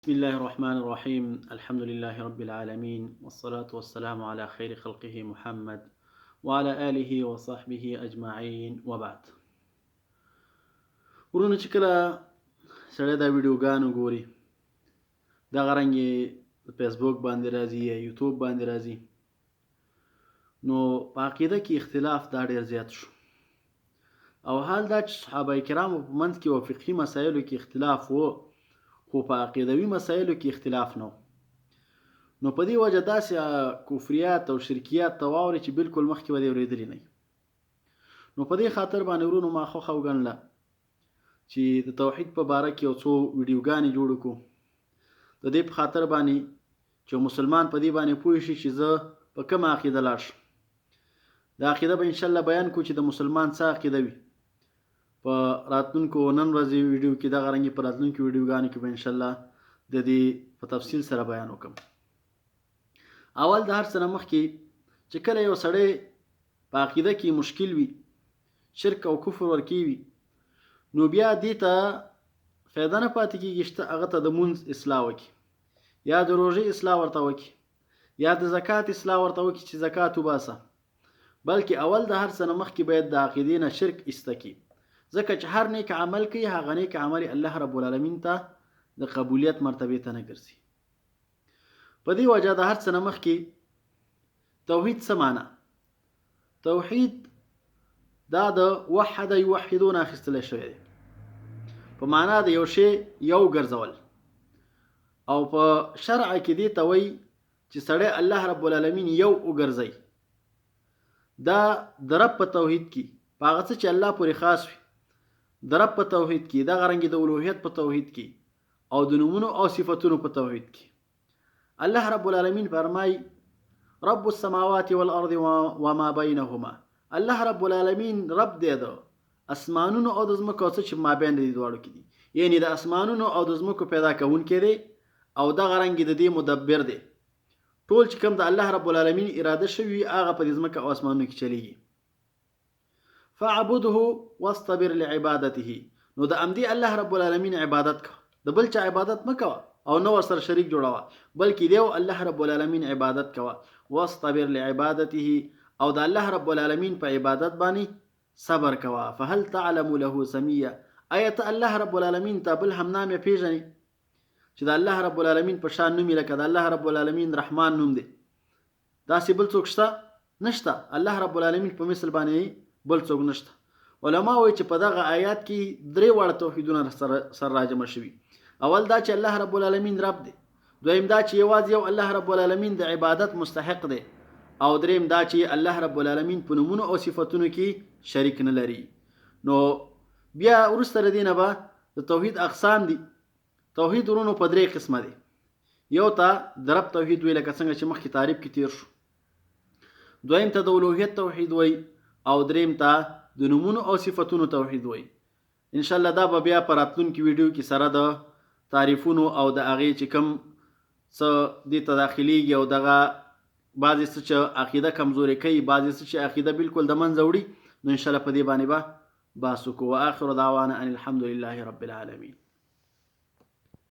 بسم الله الرحمن الرحيم. الحمد لله رب العالمين، والصلاة والسلام على خير خلقه محمد وعلى آله وصحبه أجمعين، وبعد. ورونه چې کله سړی دا ویډیوګانو ګوري، دغه رنګې فیسبوک باندې راځي یا یوټیوب باندې راځي، نو په عقیده کې اختلاف دا ډېر زیات شو. او حال دا چې صحابه کرامو په منځ کې او فقهي مسایلو کې اختلاف و، خو په عقیدوي مسایلو کې اختلاف نه و. نو په دې وجه داسې کفریات او شرکیات ته واوري چې بالکل مخکې به دې اورېدلي نه. نو په دې خاطر باندې ورونو ما خوښه وګڼله چې د توحید په باره کې یو څو ویډیوګانې جوړې کړو، د دې په خاطر باندې چې مسلمان په دې باندې پوه شي چې زه په کومه عقیده لاړ شم. دا عقیده به انشاءالله بیان کړو چې د مسلمان څه عقیده وي. په راتلونکو نن ورځې ویډیو کې دغه رنګې په راتلونکو ویډیوګانو کې به انشاءالله د دې په تفصیل سره بیان وکړم. اول د هر څه نه مخکې چې کله یو سړی په عقیده کې مشکل وي، شرک او کفر ورکی وي، نو بیا دې ته فایده نه پاتې کېږي چې هغه ته د مونځ اصلاح وکړي، یا د روژې اصلاح ورته وکړي، یا د زکات اصلاح ورته وکړي چې زکات وباسه، بلکې اول د هر څه نه مخکې باید د عقیدې نه شرک ایسته کړي. ځکه چې هر نیک عمل کوي، هغه نیک عمل الله رب العالمین ته د قبولیت مرتبې ته نه ګرځي. په دې وجه د هر څه نه مخکې توحید څه معنا؟ توحید دا د وحد یوحدون اخیستلی شوی دی، په معنا د یو شی یو ګرځول. او په شرع کې دې ته وایي چې سړی الله رب العالمین یو وګرځي. دا د رب په توحید کې په هغه څه چې الله پورې خاص وي، د رب په توحید کې، دغه رنګې د الوهیت په توحید کې، او د نومونو او صفتونو په توحید کې. الله رب العالمین فرمای رب السماوات والارض وما بینهما. الله رب العالمین رب دی د اسمانونو او د ځمکو څه چې مابین دې دواړو کې دي، یعنی د اسمانونو او د ځمکو پیدا کوونکی دی، او دغه رنګې د دې مدبر دی. ټول چې کوم د الله رب العالمین اراده شوي هغه په دې ځمکه او اسمانونو کې چلیږي. فاعبده واصطبر لعبادته. نو د امدی الله رب العالمین عبادت کوه، د بل چا عبادت مه کوه او نو ورسره شریک جوړوه، بلکې دیو الله رب العالمین عبادت کوه. واصطبر لعبادته، او د الله رب العالمین په عبادت باندې صبر کوه. فهل تعلم له سمیا. آیت الله رب العالمین ته بل هم نام پیژنې چې د الله رب العالمین په شان نوم لکه د الله رب العالمین رحمان نوم دی؟ داسې بل څوک شته؟ نشته. الله رب العالمین په مثل باندې بل څوک نشته. علما وایي چې په دغه آیات کې درې واړه توحیدونه سره راجمع شوي. اول دا چې الله رب العالمین رب دی، دویم دا چې یوازې یو الله رب العالمین د عبادت مستحق دی، او دریم دا چې الله رب العالمین په نومونو او صفتونو کې شریک نه لري. نو بیا وروسته له دې نه به د توحید اقسام دي. توحید ورونو په درې قسمه دی. یو ته د رب توحید وی لکه څنګه چې مخکې تعریف کې تیر شو، دویم ته د الوهیت توحید وی، او دریم ته د نومونو او صفتونو توحید وی. انشاءالله دا به بیا په راتلونکي ویډیو کې سره د تعریفونو او د هغې چې کوم څه دې ته داخلیږي، او دغه بعضې څه چې عقیده کمزوري کوي، بعضې څه چې عقیده بالکل د منځه وړي، نو انشاءالله په دې باندې به بحث وکړو. واخر دعوانا ان الحمد لله رب العالمین.